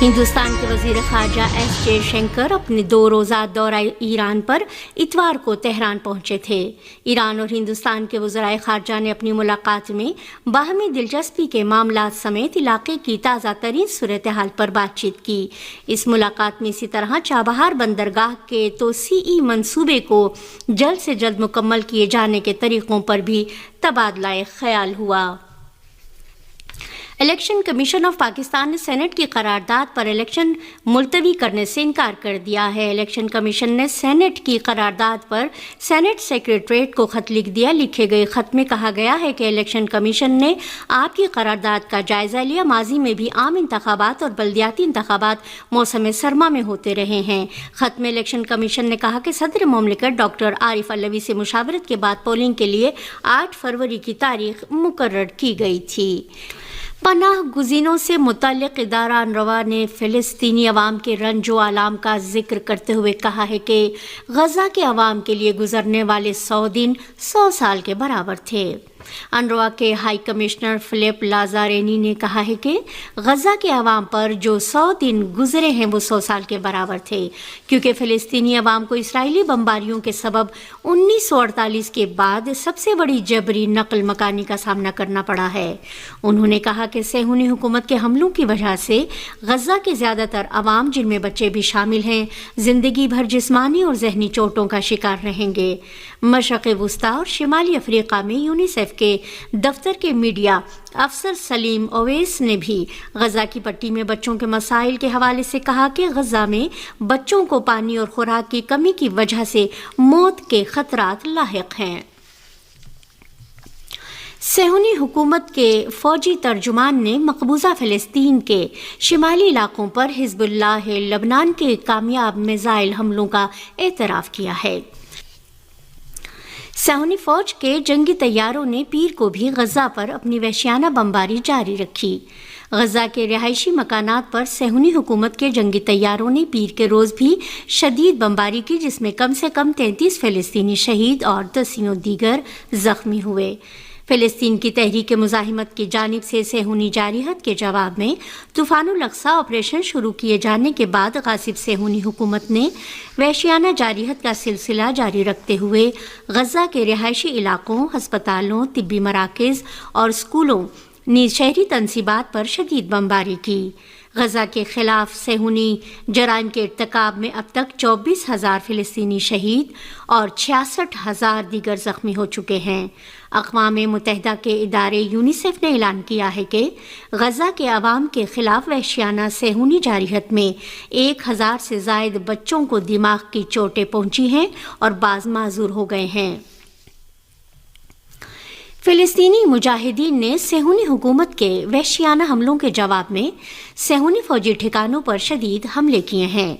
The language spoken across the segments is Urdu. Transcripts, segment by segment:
ہندوستان کے وزیر خارجہ ایس جے شنکر اپنے 2 روزہ دورہ ایران پر اتوار کو تہران پہنچے تھے۔ ایران اور ہندوستان کے وزرائے خارجہ نے اپنی ملاقات میں باہمی دلچسپی کے معاملات سمیت علاقے کی تازہ ترین صورتحال پر بات چیت کی۔ اس ملاقات میں اسی طرح چابہار بندرگاہ کے توسیعی منصوبے کو جلد سے جلد مکمل کیے جانے کے طریقوں پر بھی تبادلہ خیال ہوا۔ الیکشن کمیشن آف پاکستان نے سینٹ کی قرارداد پر الیکشن ملتوی کرنے سے انکار کر دیا ہے۔ الیکشن کمیشن نے سینٹ کی قرارداد پر سینٹ سیکریٹریٹ کو خط لکھ دیا۔ لکھے گئے خط میں کہا گیا ہے کہ الیکشن کمیشن نے آپ کی قرارداد کا جائزہ لیا۔ ماضی میں بھی عام انتخابات اور بلدیاتی انتخابات موسم سرما میں ہوتے رہے ہیں۔ خط میں الیکشن کمیشن نے کہا کہ صدر مملکت ڈاکٹر عارف علوی سے مشاورت کے بعد پولنگ کے لیے 8 فروری کی تاریخ مقرر کی گئی تھی۔ پناہ گزینوں سے متعلق ادارہ انروا نے فلسطینی عوام کے رنج و آلام کا ذکر کرتے ہوئے کہا ہے کہ غزہ کے عوام کے لیے گزرنے والے 100 دن 100 سال کے برابر تھے۔ انروا کے ہائی کمشنر فلپ لازارینی نے کہا ہے کہ غزہ کے عوام پر جو 100 دن گزرے ہیں وہ 100 سال کے برابر تھے، کیونکہ فلسطینی عوام کو اسرائیلی بمباریوں کے سبب 1948 کے بعد سب سے بڑی جبری نقل مکانی کا سامنا کرنا پڑا ہے۔ انہوں نے کہا کہ صہیونی حکومت کے حملوں کی وجہ سے غزہ کے زیادہ تر عوام، جن میں بچے بھی شامل ہیں، زندگی بھر جسمانی اور ذہنی چوٹوں کا شکار رہیں گے۔ مشرق وسطیٰ اور شمالی افریقہ میں یونیسیف کے دفتر کے میڈیا افسر سلیم اویس نے بھی غزہ کی پٹی میں بچوں کے مسائل کے حوالے سے کہا کہ غزہ میں بچوں کو پانی اور خوراک کی کمی کی وجہ سے موت کے خطرات لاحق ہیں۔ صہیونی حکومت کے فوجی ترجمان نے مقبوضہ فلسطین کے شمالی علاقوں پر حزب اللہ لبنان کے کامیاب میزائل حملوں کا اعتراف کیا ہے۔ صہیونی فوج کے جنگی طیاروں نے پیر کو بھی غزہ پر اپنی وحشیانہ بمباری جاری رکھی۔ غزہ کے رہائشی مکانات پر صہیونی حکومت کے جنگی طیاروں نے پیر کے روز بھی شدید بمباری کی، جس میں کم سے کم 33 فلسطینی شہید اور دسیوں دیگر زخمی ہوئے۔ فلسطین کی تحریک مزاحمت کی جانب سے صہیونی جارحیت کے جواب میں طوفان الاقصی آپریشن شروع کیے جانے کے بعد غاصب صہیونی حکومت نے وحشیانہ جارحیت کا سلسلہ جاری رکھتے ہوئے غزہ کے رہائشی علاقوں، ہسپتالوں، طبی مراکز اور اسکولوں نیز شہری تنصیبات پر شدید بمباری کی۔ غزہ کے خلاف صہیونی جرائم کے ارتکاب میں اب تک 24,000 فلسطینی شہید اور 66,000 دیگر زخمی ہو چکے ہیں۔ اقوام متحدہ کے ادارے یونیسیف نے اعلان کیا ہے کہ غزہ کے عوام کے خلاف وحشیانہ صہیونی جارحیت میں 1,000 سے زائد بچوں کو دماغ کی چوٹیں پہنچی ہیں اور بعض معذور ہو گئے ہیں۔ فلسطینی مجاہدین نے صہیونی حکومت کے وحشیانہ حملوں کے جواب میں صہیونی فوجی ٹھکانوں پر شدید حملے کیے ہیں۔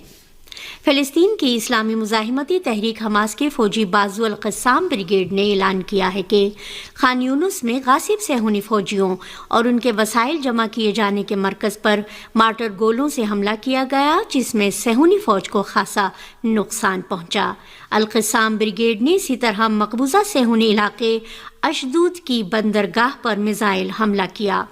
فلسطین کی اسلامی مزاحمتی تحریک حماس کے فوجی بازو القسام بریگیڈ نے اعلان کیا ہے کہ خان یونس میں غاصب صہیونی فوجیوں اور ان کے وسائل جمع کیے جانے کے مرکز پر مارٹر گولوں سے حملہ کیا گیا، جس میں صہیونی فوج کو خاصا نقصان پہنچا۔ القسام بریگیڈ نے اسی طرح مقبوضہ صہیونی علاقے اشدود کی بندرگاہ پر میزائل حملہ کیا۔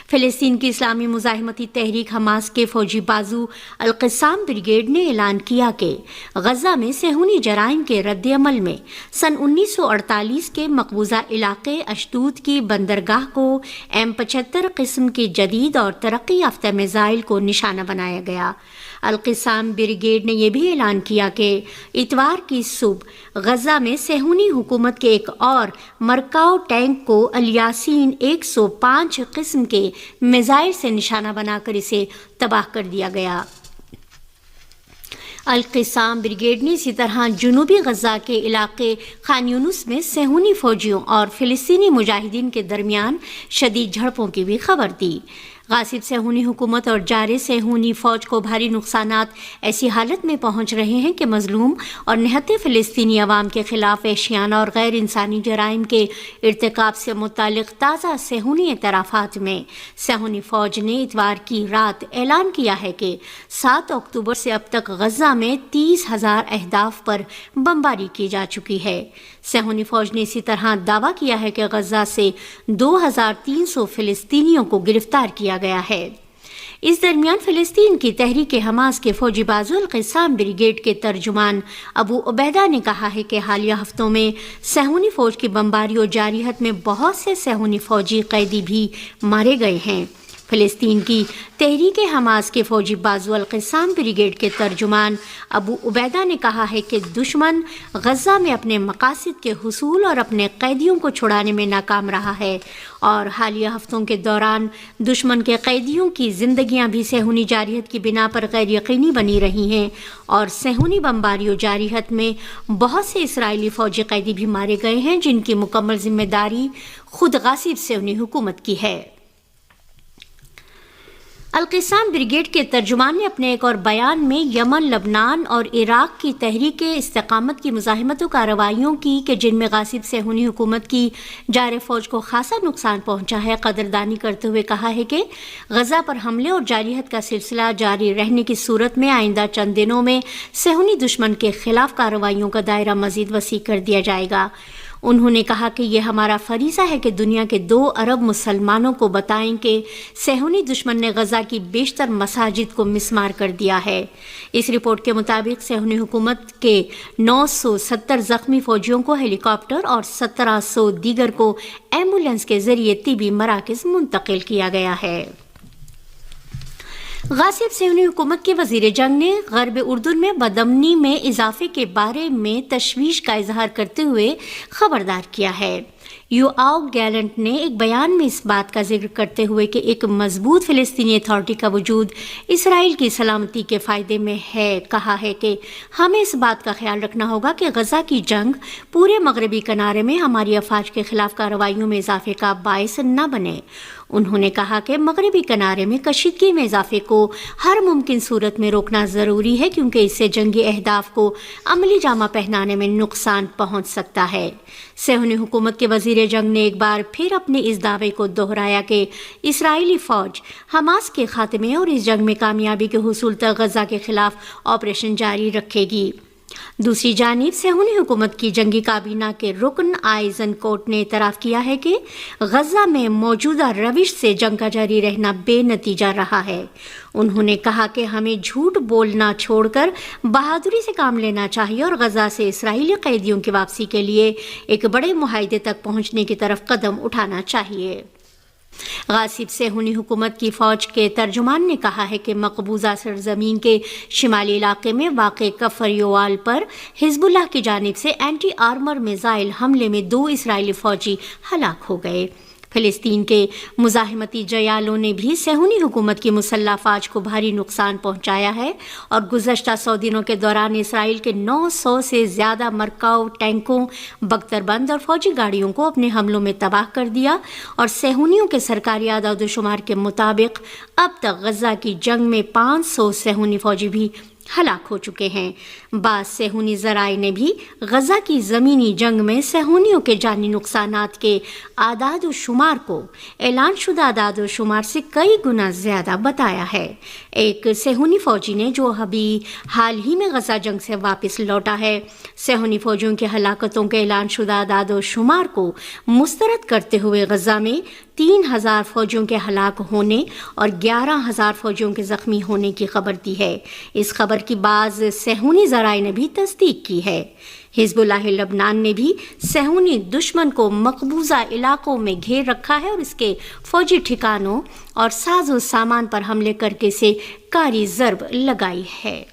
فلسطین کی اسلامی مزاحمتی تحریک حماس کے فوجی بازو القسام بریگیڈ نے اعلان کیا کہ غزہ میں صہیونی جرائم کے رد عمل میں سن 1948 کے مقبوضہ علاقے اشدود کی بندرگاہ کو M75 قسم کی جدید اور ترقی یافتہ میزائل کو نشانہ بنایا گیا۔ القسام بریگیڈ نے یہ بھی اعلان کیا کہ اتوار کی صبح غزہ میں صہیونی حکومت کے ایک اور مرکاؤ ٹینک کو الیاسین 105 قسم کے میزائل سے نشانہ بنا کر اسے تباہ کر دیا گیا۔ القسام بریگیڈ نے اسی طرح جنوبی غزہ کے علاقے خان یونس میں صہیونی فوجیوں اور فلسطینی مجاہدین کے درمیان شدید جھڑپوں کی بھی خبر دی۔ غاصب صہیونی حکومت اور جارح صہیونی فوج کو بھاری نقصانات ایسی حالت میں پہنچ رہے ہیں کہ مظلوم اور نہتے فلسطینی عوام کے خلاف وحشیانہ اور غیر انسانی جرائم کے ارتکاب سے متعلق تازہ صہیونی اعترافات میں صہیونی فوج نے اتوار کی رات اعلان کیا ہے کہ 7 اکتوبر سے اب تک غزہ میں 30,000 اہداف پر بمباری کی جا چکی ہے۔ صہیونی فوج نے اسی طرح دعویٰ کیا ہے کہ غزہ سے 2,300 فلسطینیوں کو گرفتار کیا گیا ہے۔ اس درمیان فلسطین کی تحریک حماس کے فوجی بازو القسام بریگیڈ کے ترجمان ابو عبیدہ نے کہا ہے کہ حالیہ ہفتوں میں صہیونی فوج کی بمباری اور جارحیت میں بہت سے صہیونی فوجی قیدی بھی مارے گئے ہیں۔ فلسطین کی تحریک حماس کے فوجی بازو القسام بریگیڈ کے ترجمان ابو عبیدہ نے کہا ہے کہ دشمن غزہ میں اپنے مقاصد کے حصول اور اپنے قیدیوں کو چھڑانے میں ناکام رہا ہے، اور حالیہ ہفتوں کے دوران دشمن کے قیدیوں کی زندگیاں بھی صہیونی جارحیت کی بنا پر غیر یقینی بنی رہی ہیں، اور صہیونی بمباری و جارحیت میں بہت سے اسرائیلی فوجی قیدی بھی مارے گئے ہیں جن کی مکمل ذمہ داری خود غاصب صہیونی حکومت کی ہے۔ القسام بریگیڈ کے ترجمان نے اپنے ایک اور بیان میں یمن، لبنان اور عراق کی تحریک استقامت کی مزاحمت و کارروائیوں کی کہ جن میں غاصب صہیونی حکومت کی جارح فوج کو خاصا نقصان پہنچا ہے قدردانی کرتے ہوئے کہا ہے کہ غزہ پر حملے اور جارحیت کا سلسلہ جاری رہنے کی صورت میں آئندہ چند دنوں میں صہیونی دشمن کے خلاف کارروائیوں کا دائرہ مزید وسیع کر دیا جائے گا۔ انہوں نے کہا کہ یہ ہمارا فریضہ ہے کہ دنیا کے 2 ارب مسلمانوں کو بتائیں کہ صہیونی دشمن نے غزہ کی بیشتر مساجد کو مسمار کر دیا ہے۔ اس رپورٹ کے مطابق صہیونی حکومت کے 970 زخمی فوجیوں کو ہیلی کاپٹر اور 1700 دیگر کو ایمبولینس کے ذریعے طبی مراکز منتقل کیا گیا ہے۔ غاصب صہیونی حکومت کے وزیر جنگ نے غرب اردن میں بدامنی میں اضافے کے بارے میں تشویش کا اظہار کرتے ہوئے خبردار کیا ہے۔ یوآو گیلنٹ نے ایک بیان میں اس بات کا ذکر کرتے ہوئے کہ ایک مضبوط فلسطینی اتھارٹی کا وجود اسرائیل کی سلامتی کے فائدے میں ہے، کہا ہے کہ ہمیں اس بات کا خیال رکھنا ہوگا کہ غزہ کی جنگ پورے مغربی کنارے میں ہماری افواج کے خلاف کارروائیوں میں اضافے کا باعث نہ بنے۔ انہوں نے کہا کہ مغربی کنارے میں کشیدگی میں اضافے کو ہر ممکن صورت میں روکنا ضروری ہے کیونکہ اس سے جنگی اہداف کو عملی جامہ پہنانے میں نقصان پہنچ سکتا ہے۔ صہیونی حکومت کے وزیر جنگ نے ایک بار پھر اپنے اس دعوے کو دہرایا کہ اسرائیلی فوج حماس کے خاتمے اور اس جنگ میں کامیابی کے حصول تک غزہ کے خلاف آپریشن جاری رکھے گی۔ دوسری جانب صہیونی حکومت کی جنگی کابینہ کے رکن آئزن کوٹ نے اعتراف کیا ہے کہ غزہ میں موجودہ روش سے جنگ کا جاری رہنا بے نتیجہ رہا ہے۔ انہوں نے کہا کہ ہمیں جھوٹ بولنا چھوڑ کر بہادری سے کام لینا چاہیے اور غزہ سے اسرائیلی قیدیوں کی واپسی کے لیے ایک بڑے معاہدے تک پہنچنے کی طرف قدم اٹھانا چاہیے۔ غاصب صہیونی حکومت کی فوج کے ترجمان نے کہا ہے کہ مقبوضہ سرزمین کے شمالی علاقے میں واقع کفر یوال پر حزب اللہ کی جانب سے اینٹی آرمر میزائل حملے میں 2 اسرائیلی فوجی ہلاک ہو گئے۔ فلسطین کے مزاحمتی جیالوں نے بھی صہیونی حکومت کی مسلح افواج کو بھاری نقصان پہنچایا ہے اور گزشتہ 100 دنوں کے دوران اسرائیل کے 900 سے زیادہ مرکاؤ ٹینکوں، بختر بند اور فوجی گاڑیوں کو اپنے حملوں میں تباہ کر دیا، اور صہیونیوں کے سرکاری اعداد و شمار کے مطابق اب تک غزہ کی جنگ میں 500 صہیونی فوجی بھی ہلاک ہو چکے ہیں۔ بعض صہیونی ذرائع نے بھی غزہ کی زمینی جنگ میں صہیونیوں کے جانی نقصانات کے اعداد و شمار کو اعلان شدہ اعداد و شمار سے کئی گنا زیادہ بتایا ہے۔ ایک صہیونی فوجی نے جو ابھی حال ہی میں غزہ جنگ سے واپس لوٹا ہے، صہیونی فوجیوں کی ہلاکتوں کے اعلان شدہ اعداد و شمار کو مسترد کرتے ہوئے غزہ میں 3000 فوجیوں کے ہلاک ہونے اور 11000 فوجیوں کے زخمی ہونے کی خبر دی ہے۔ اس خبر کی بعض صہیونی ذرائع نے بھی تصدیق کی ہے۔ حزب اللہ لبنان نے بھی صہیونی دشمن کو مقبوضہ علاقوں میں گھیر رکھا ہے اور اس کے فوجی ٹھکانوں اور ساز و سامان پر حملے کر کے اسے کاری ضرب لگائی ہے۔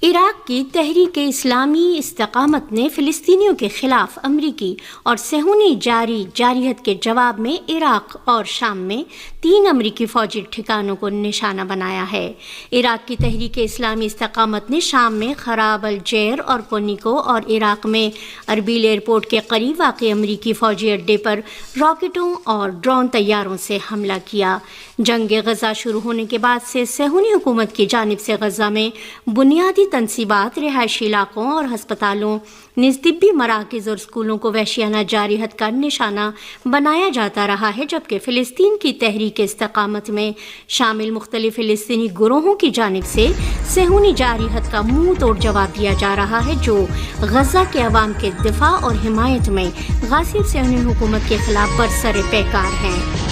عراق کی تحریک اسلامی استقامت نے فلسطینیوں کے خلاف امریکی اور صہیونی جارحیت کے جواب میں عراق اور شام میں 3 امریکی فوجی ٹھکانوں کو نشانہ بنایا ہے۔ عراق کی تحریک اسلامی استقامت نے شام میں خراب الجیر اور کونیکو اور عراق میں اربیل ایئرپورٹ کے قریب واقع امریکی فوجی اڈے پر راکٹوں اور ڈرون طیاروں سے حملہ کیا۔ جنگ غزہ شروع ہونے کے بعد سے صہیونی حکومت کی جانب سے غزہ میں بنیادی تنصیبات، رہائشی علاقوں اور ہسپتالوں، نیز طبی مراکز اور اسکولوں کو وحشیانہ جارحیت کا نشانہ بنایا جاتا رہا ہے، جبکہ فلسطین کی تحریک استقامت میں شامل مختلف فلسطینی گروہوں کی جانب سے صہیونی جارحیت کا منہ توڑ جواب دیا جا رہا ہے، جو غزہ کے عوام کے دفاع اور حمایت میں غاصب صہیونی حکومت کے خلاف برسر پیکار ہیں۔